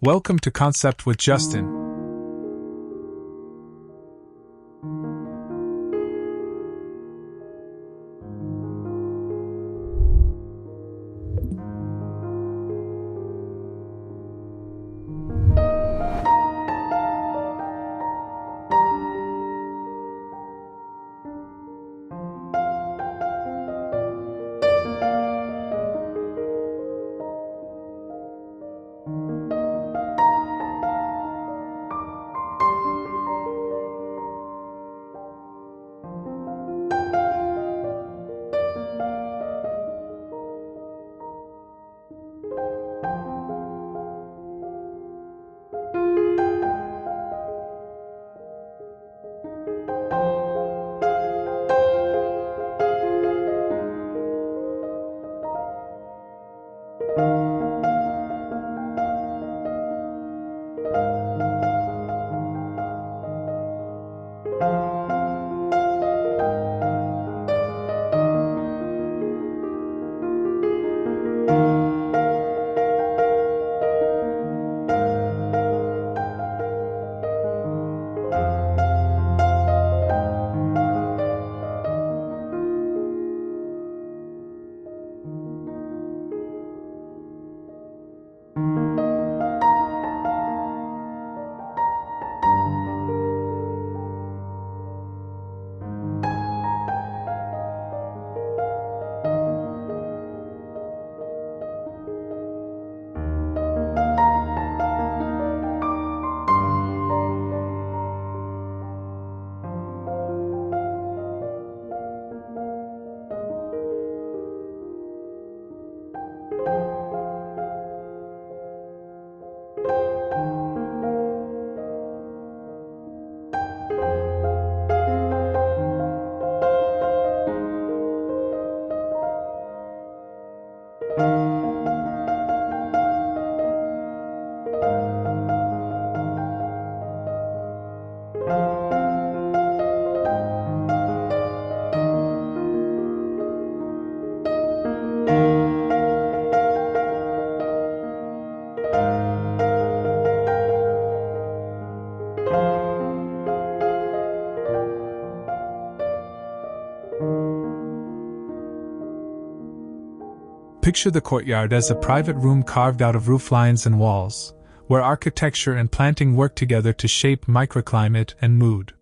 Welcome to Concept with Justin. Picture the courtyard as a private room carved out of roof lines and walls, where architecture and planting work together to shape microclimate and mood.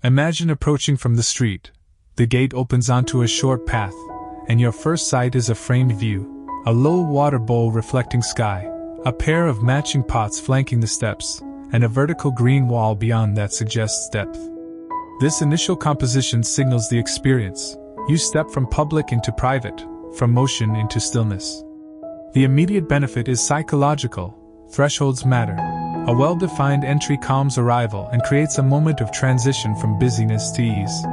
Imagine approaching from the street. The gate opens onto a short path, and your first sight is a framed view, a low water bowl reflecting sky, a pair of matching pots flanking the steps, and a vertical green wall beyond that suggests depth. This initial composition signals the experience. You step from public into private, from motion into stillness. The immediate benefit is psychological. Thresholds matter. A well-defined entry calms arrival and creates a moment of transition from busyness to ease.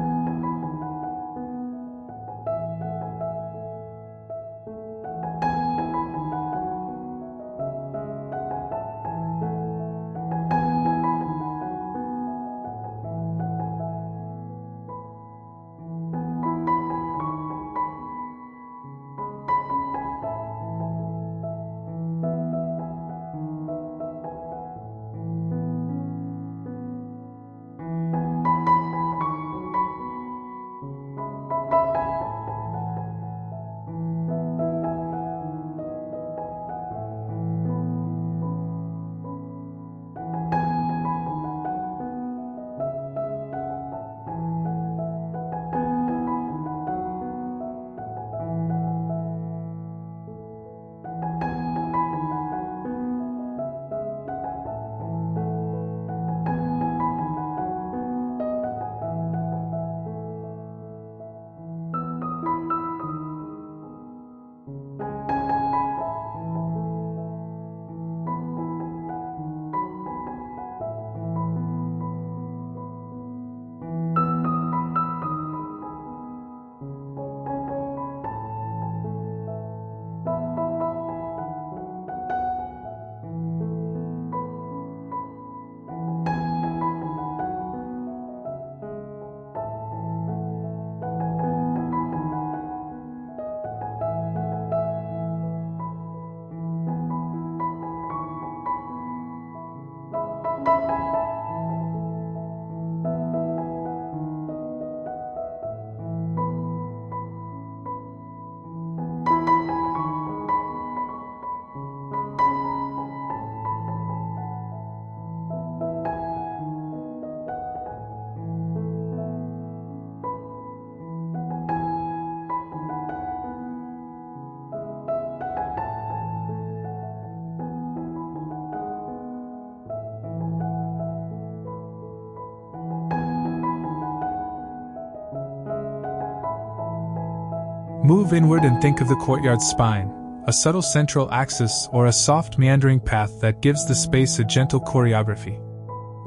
Move inward and think of the courtyard's spine, a subtle central axis or a soft meandering path that gives the space a gentle choreography.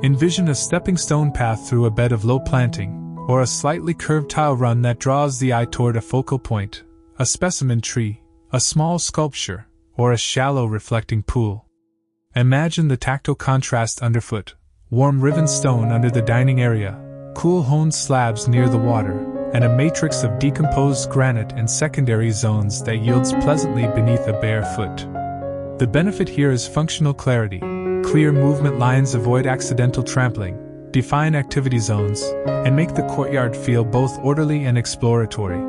Envision a stepping stone path through a bed of low planting, or a slightly curved tile run that draws the eye toward a focal point, a specimen tree, a small sculpture, or a shallow reflecting pool. Imagine the tactile contrast underfoot, warm riven stone under the dining area, cool honed slabs near the water, and a matrix of decomposed granite and secondary zones that yields pleasantly beneath a bare foot. The benefit here is functional clarity. Clear movement lines avoid accidental trampling, define activity zones, and make the courtyard feel both orderly and exploratory.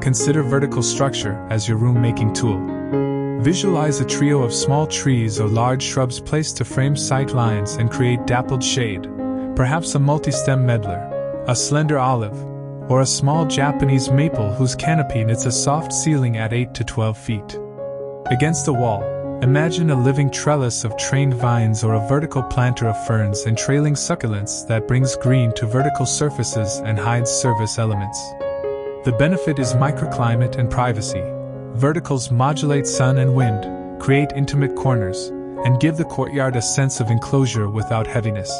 Consider vertical structure as your room-making tool. Visualize a trio of small trees or large shrubs placed to frame sight lines and create dappled shade, perhaps a multi-stem medlar, a slender olive, or a small Japanese maple whose canopy knits a soft ceiling at 8 to 12 feet. Against a wall, imagine a living trellis of trained vines or a vertical planter of ferns and trailing succulents that brings green to vertical surfaces and hides surface elements. The benefit is microclimate and privacy. Verticals modulate sun and wind, create intimate corners, and give the courtyard a sense of enclosure without heaviness.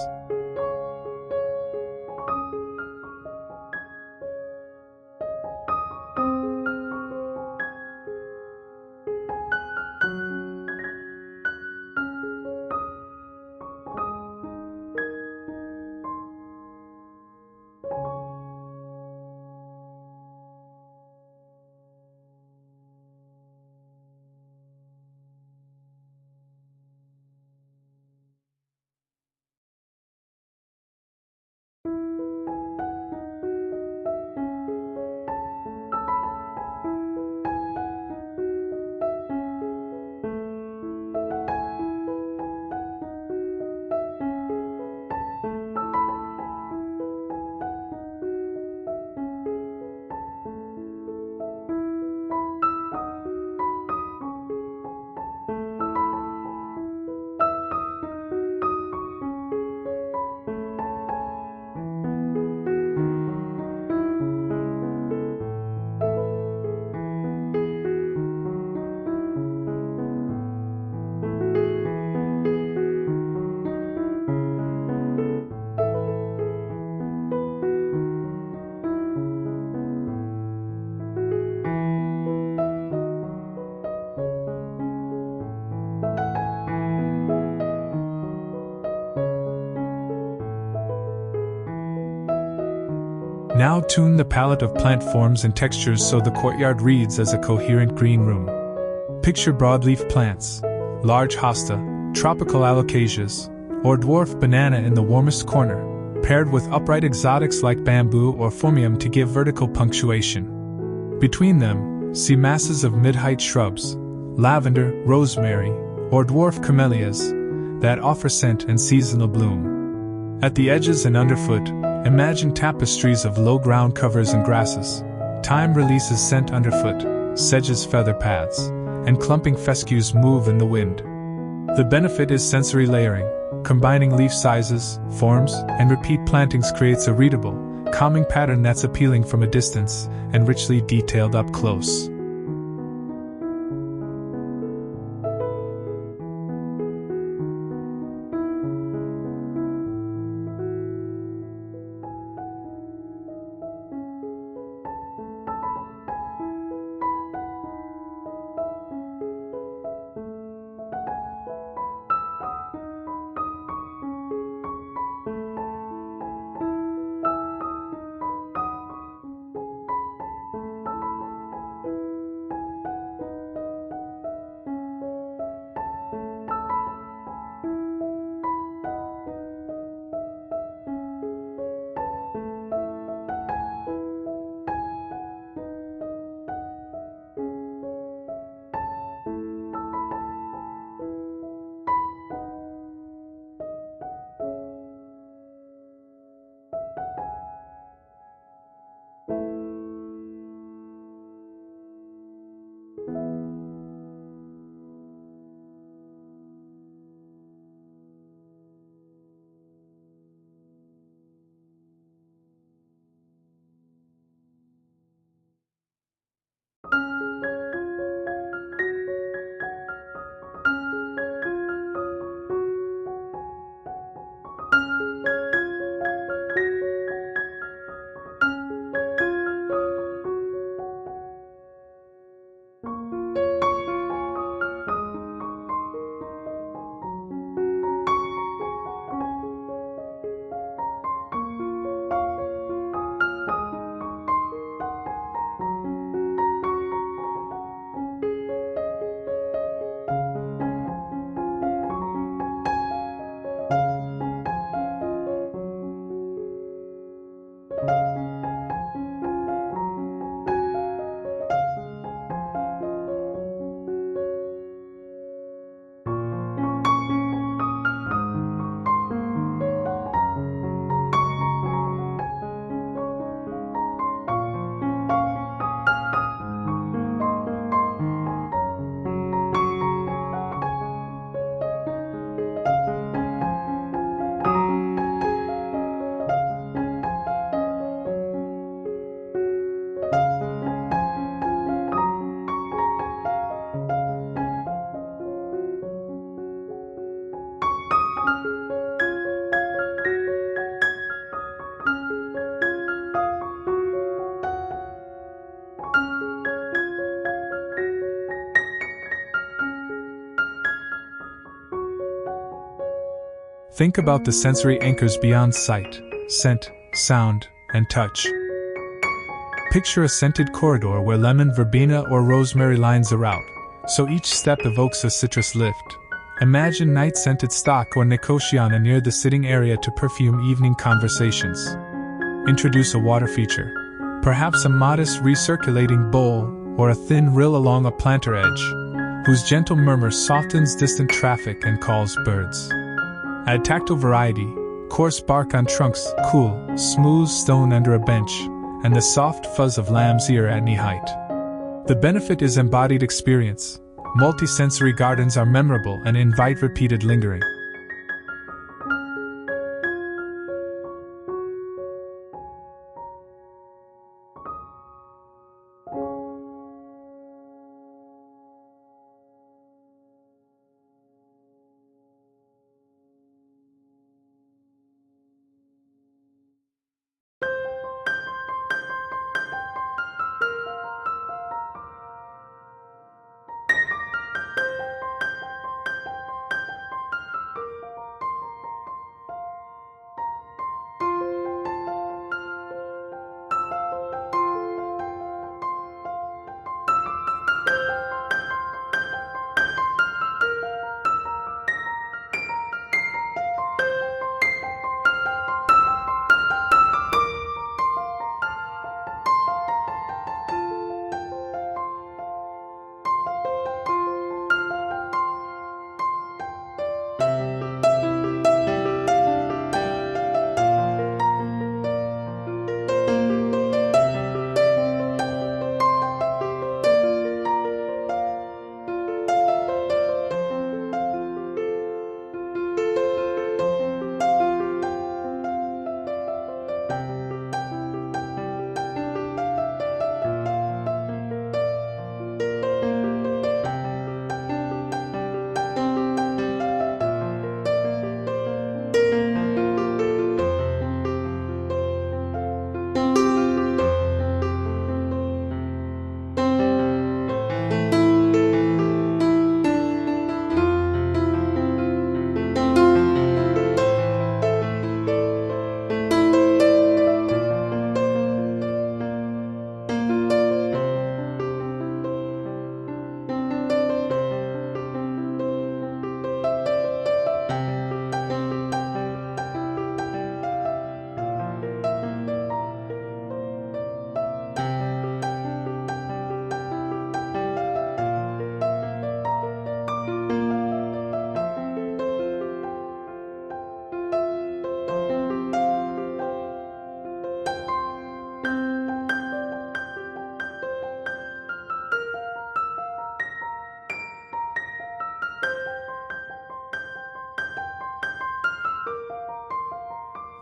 Now tune the palette of plant forms and textures so the courtyard reads as a coherent green room. Picture broadleaf plants, large hosta, tropical alocasias, or dwarf banana in the warmest corner, paired with upright exotics like bamboo or phormium to give vertical punctuation. Between them, see masses of mid-height shrubs, lavender, rosemary, or dwarf camellias, that offer scent and seasonal bloom. At the edges and underfoot, imagine tapestries of low ground covers and grasses, Thyme releases scent underfoot, sedges feather paths, and clumping fescues move in the wind. The benefit is sensory layering. Combining leaf sizes, forms, and repeat plantings creates a readable, calming pattern that's appealing from a distance and richly detailed up close. Think about the sensory anchors beyond sight, scent, sound, and touch. Picture a scented corridor where lemon, verbena, or rosemary lines the route, so each step evokes a citrus lift. Imagine night-scented stock or nicotiana near the sitting area to perfume evening conversations. Introduce a water feature, perhaps a modest recirculating bowl or a thin rill along a planter edge, whose gentle murmur softens distant traffic and calls birds. Add tactile variety, coarse bark on trunks, cool, smooth stone under a bench, and the soft fuzz of lamb's ear at knee height. The benefit is embodied experience. Multi-sensory gardens are memorable and invite repeated lingering.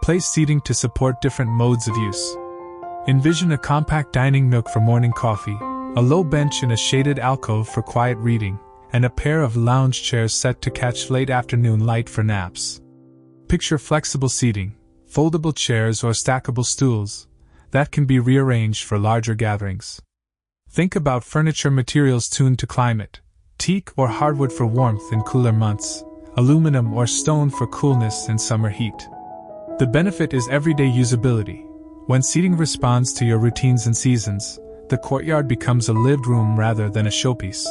Place seating to support different modes of use. Envision a compact dining nook for morning coffee, a low bench in a shaded alcove for quiet reading, and a pair of lounge chairs set to catch late afternoon light for naps. Picture flexible seating, foldable chairs or stackable stools, that can be rearranged for larger gatherings. Think about furniture materials tuned to climate, teak or hardwood for warmth in cooler months, aluminum or stone for coolness in summer heat. The benefit is everyday usability. When seating responds to your routines and seasons, the courtyard becomes a lived room rather than a showpiece.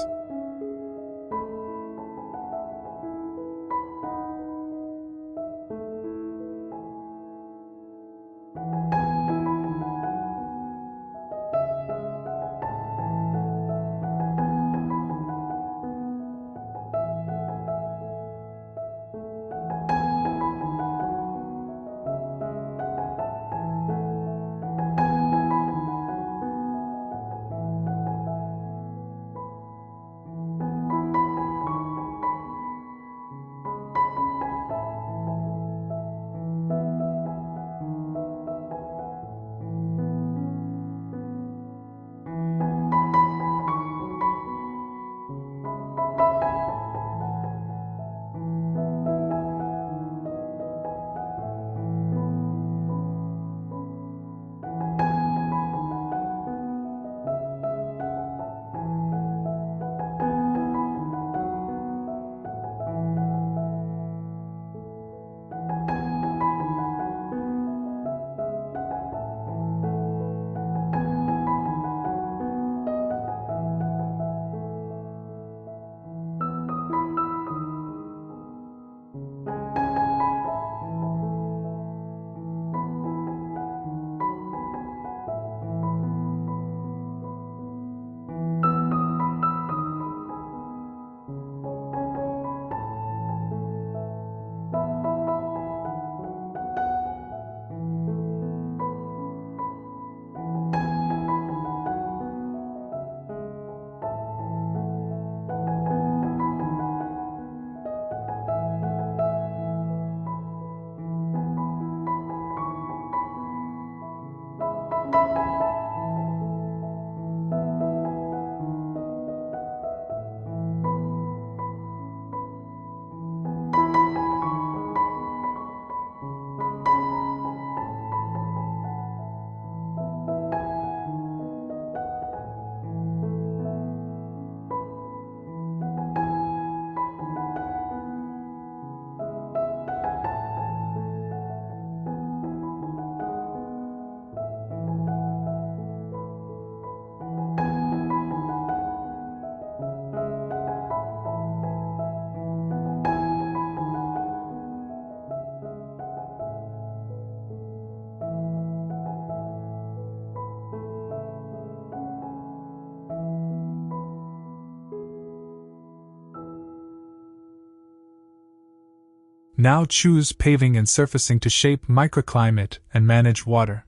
Now choose paving and surfacing to shape microclimate and manage water.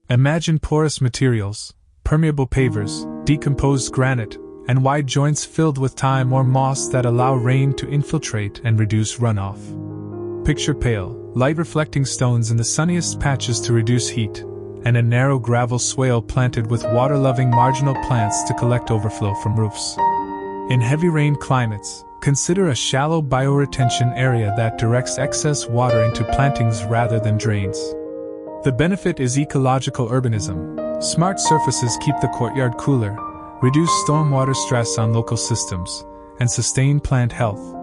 Imagine porous materials, permeable pavers, decomposed granite, and wide joints filled with thyme or moss that allow rain to infiltrate and reduce runoff. Picture pale, light-reflecting stones in the sunniest patches to reduce heat, and a narrow gravel swale planted with water-loving marginal plants to collect overflow from roofs. In heavy rain climates, consider a shallow bioretention area that directs excess water into plantings rather than drains. The benefit is ecological urbanism. Smart surfaces keep the courtyard cooler, reduce stormwater stress on local systems, and sustain plant health.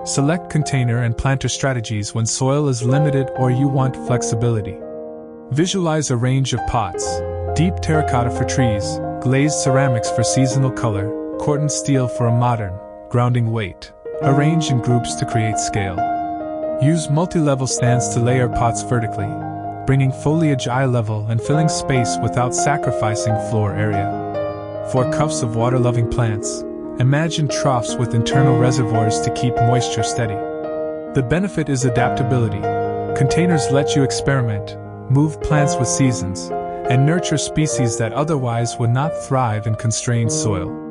Select container and planter strategies when soil is limited or you want flexibility. Visualize a range of pots: deep terracotta for trees, glazed ceramics for seasonal color, corten steel for a modern, grounding weight. Arrange in groups to create scale. Use multi-level stands to layer pots vertically, bringing foliage eye level and filling space without sacrificing floor area. For cups of water-loving plants, imagine troughs with internal reservoirs to keep moisture steady. The benefit is adaptability. Containers let you experiment, move plants with seasons, and nurture species that otherwise would not thrive in constrained soil.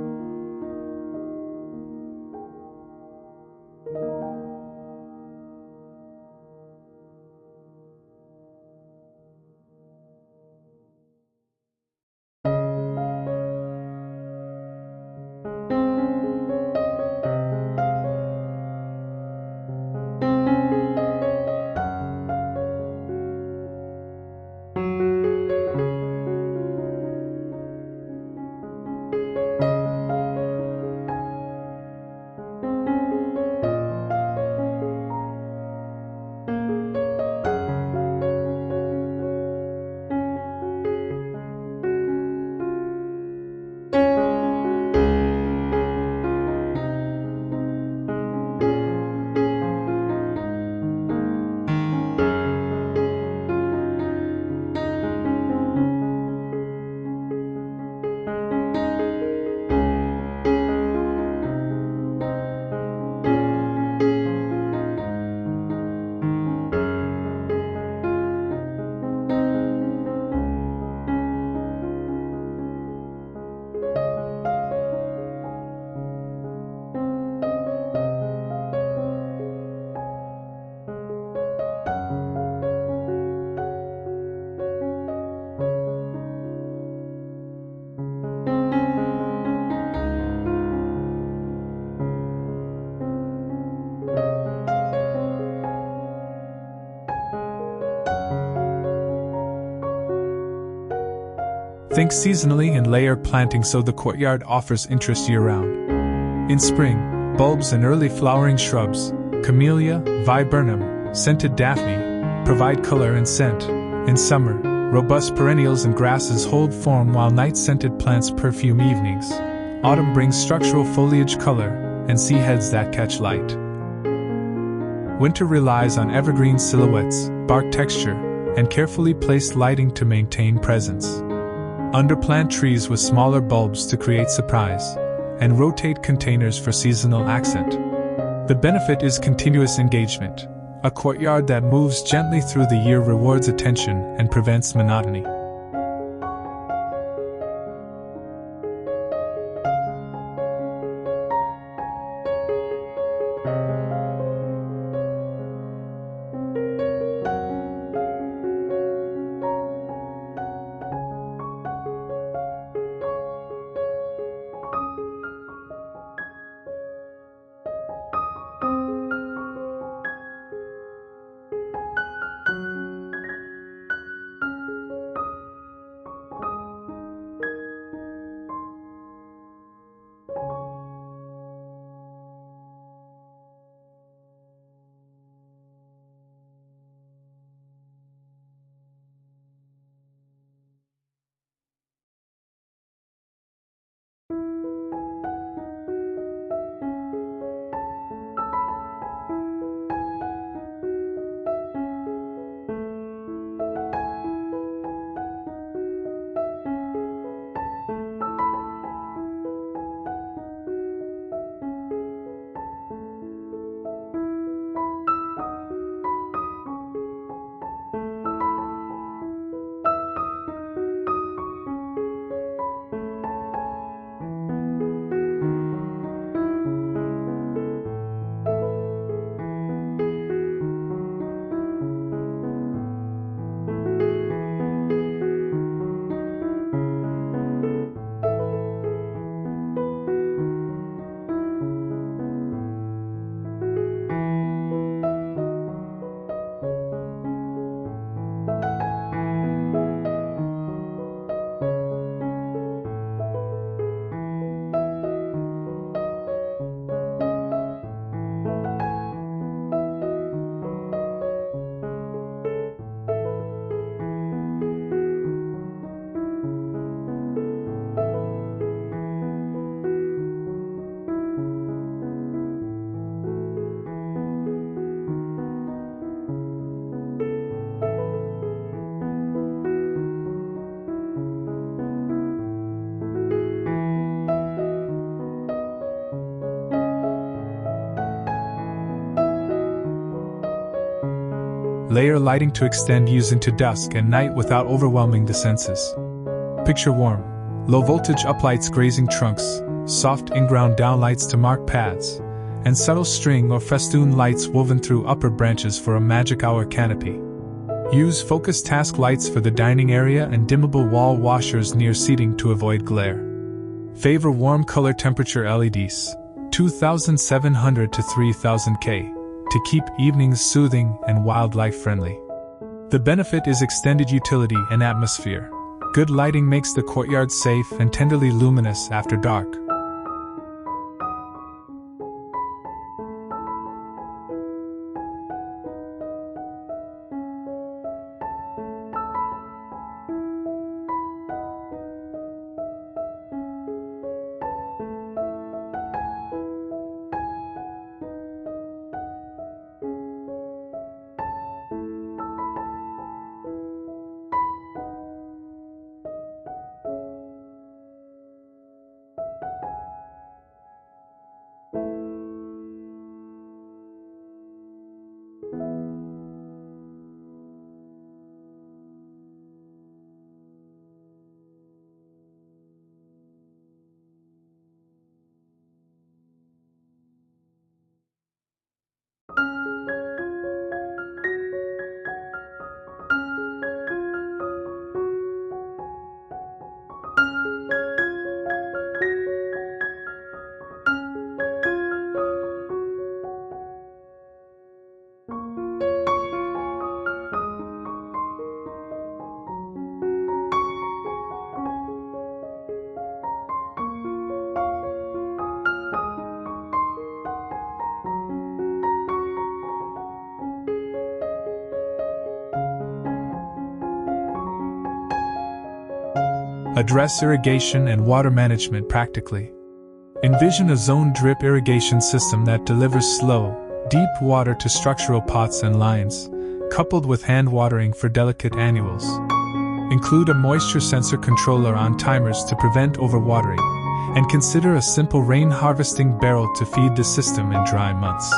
Think seasonally and layer planting so the courtyard offers interest year-round. In spring, bulbs and early flowering shrubs, camellia, viburnum, scented daphne, provide color and scent. In summer, robust perennials and grasses hold form while night-scented plants perfume evenings. Autumn brings structural foliage color and sea heads that catch light. Winter relies on evergreen silhouettes, bark texture, and carefully placed lighting to maintain presence. Underplant trees with smaller bulbs to create surprise, and rotate containers for seasonal accent. The benefit is continuous engagement. A courtyard that moves gently through the year rewards attention and prevents monotony. Layer lighting to extend use into dusk and night without overwhelming the senses. Picture warm, low-voltage uplights grazing trunks, soft in-ground downlights to mark paths, and subtle string or festoon lights woven through upper branches for a magic hour canopy. Use focus task lights for the dining area and dimmable wall washers near seating to avoid glare. Favor warm color temperature LEDs, 2700 to 3000 K, to keep evenings soothing and wildlife friendly. The benefit is extended utility and atmosphere. Good lighting makes the courtyard safe and tenderly luminous after dark. Address irrigation and water management practically. Envision a zone drip irrigation system that delivers slow, deep water to structural pots and lines, coupled with hand watering for delicate annuals. Include a moisture sensor controller on timers to prevent overwatering, and consider a simple rain harvesting barrel to feed the system in dry months.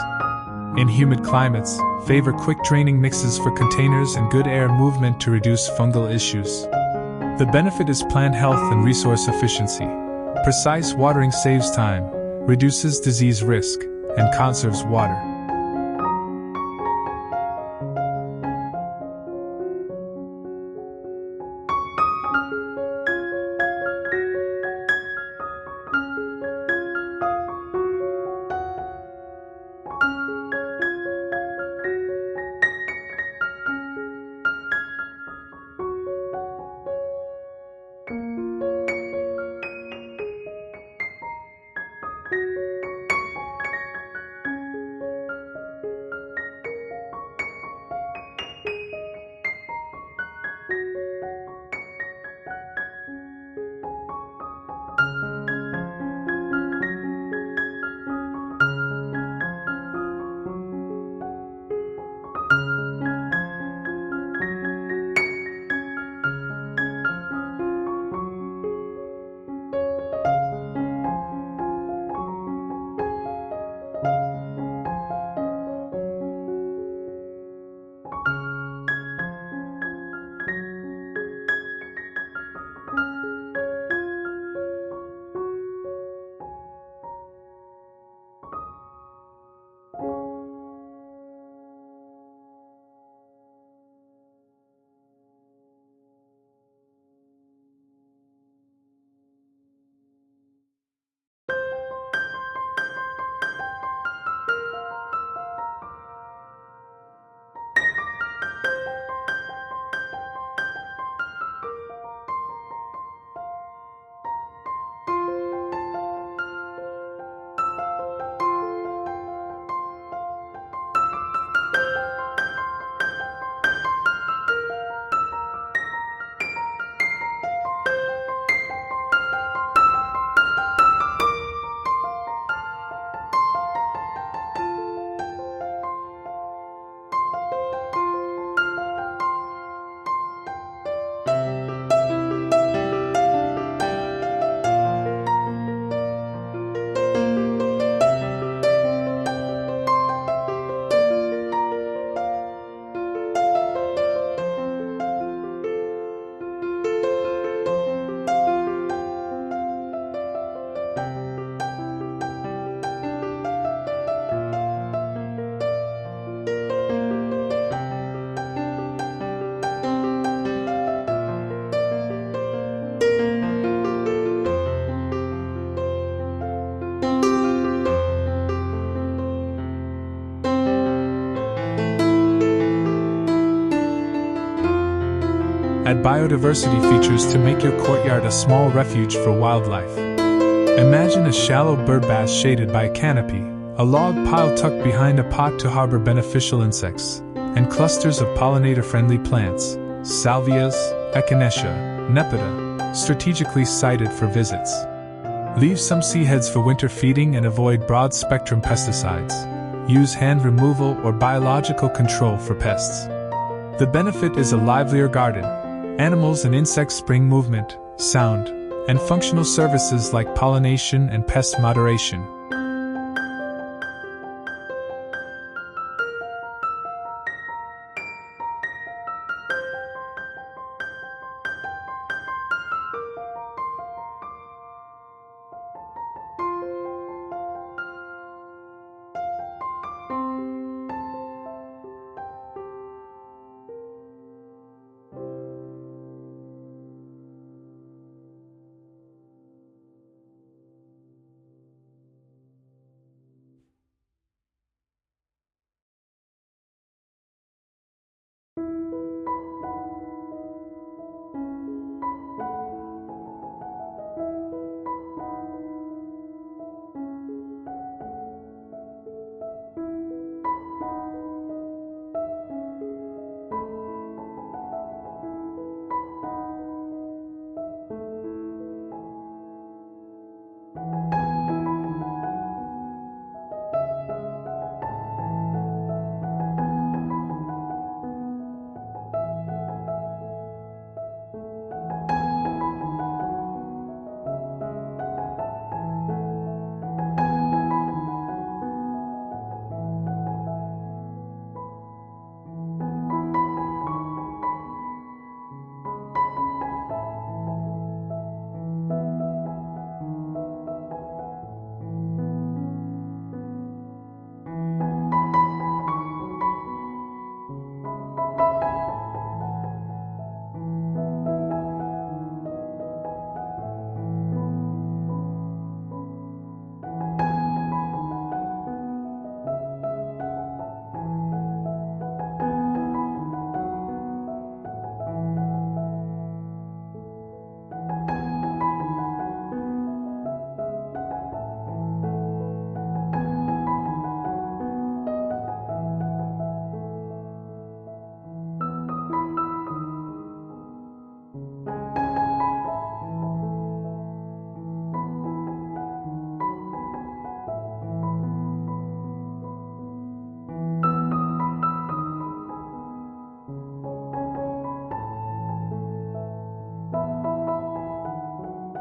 In humid climates, favor quick draining mixes for containers and good air movement to reduce fungal issues. The benefit is plant health and resource efficiency. Precise watering saves time, reduces disease risk, and conserves water. add biodiversity features to make your courtyard a small refuge for wildlife. Imagine a shallow bird bath shaded by a canopy, a log pile tucked behind a pot to harbor beneficial insects, and clusters of pollinator-friendly plants, salvias, echinacea, nepeta, strategically sited for visits. Leave some seedheads for winter feeding and avoid broad-spectrum pesticides. Use hand removal or biological control for pests. The benefit is a livelier garden. Animals and insects bring movement, sound, and functional services like pollination and pest moderation.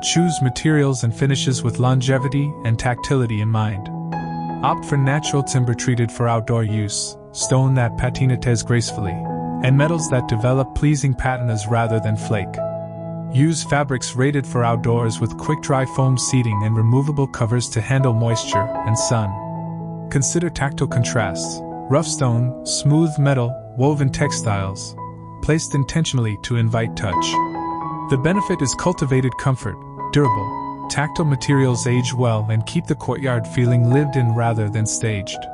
Choose materials and finishes with longevity and tactility in mind. Opt for natural timber treated for outdoor use, stone that patinates gracefully, and metals that develop pleasing patinas rather than flake. Use fabrics rated for outdoors with quick-dry foam seating and removable covers to handle moisture and sun. Consider tactile contrasts: rough stone, smooth metal, woven textiles, placed intentionally to invite touch. The benefit is cultivated comfort, durable, tactile materials age well and keep the courtyard feeling lived in rather than staged.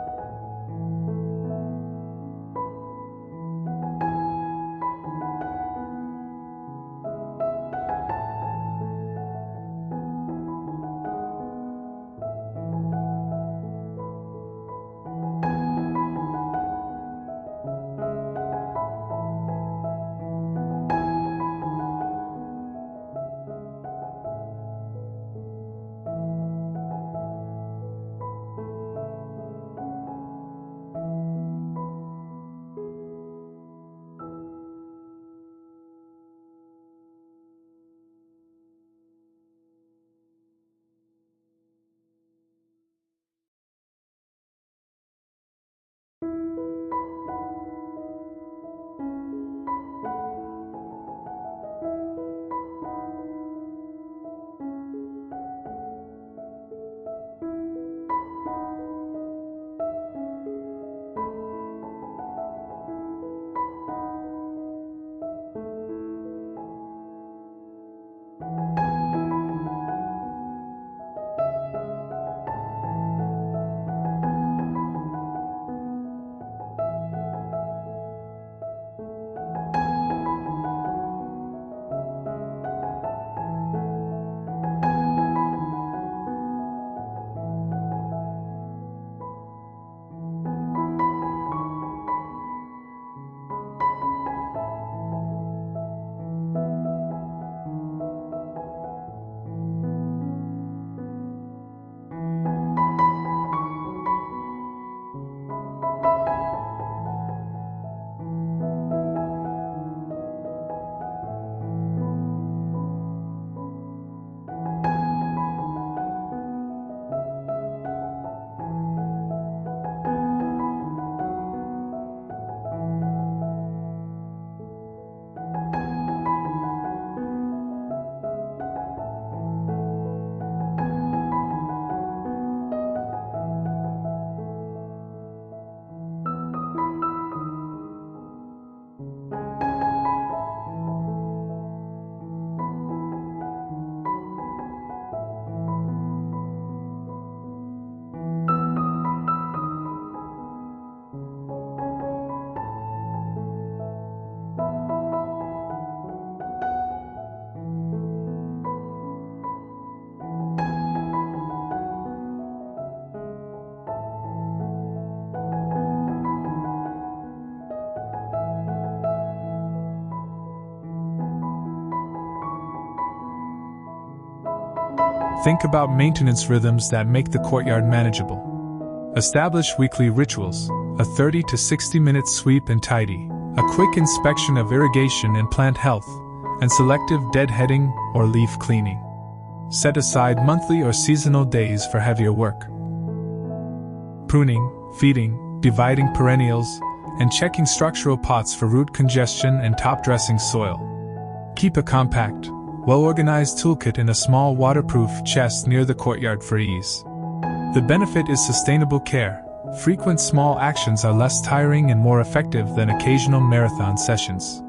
Think about maintenance rhythms that make the courtyard manageable. Establish weekly rituals, a 30 to 60 minute sweep and tidy, a quick inspection of irrigation and plant health, and selective deadheading or leaf cleaning. Set aside monthly or seasonal days for heavier work. Pruning, feeding, dividing perennials, and checking structural pots for root congestion and top-dressing soil. Keep a compact, well-organized toolkit in a small waterproof chest near the courtyard for ease. The benefit is sustainable care. Frequent small actions are less tiring and more effective than occasional marathon sessions.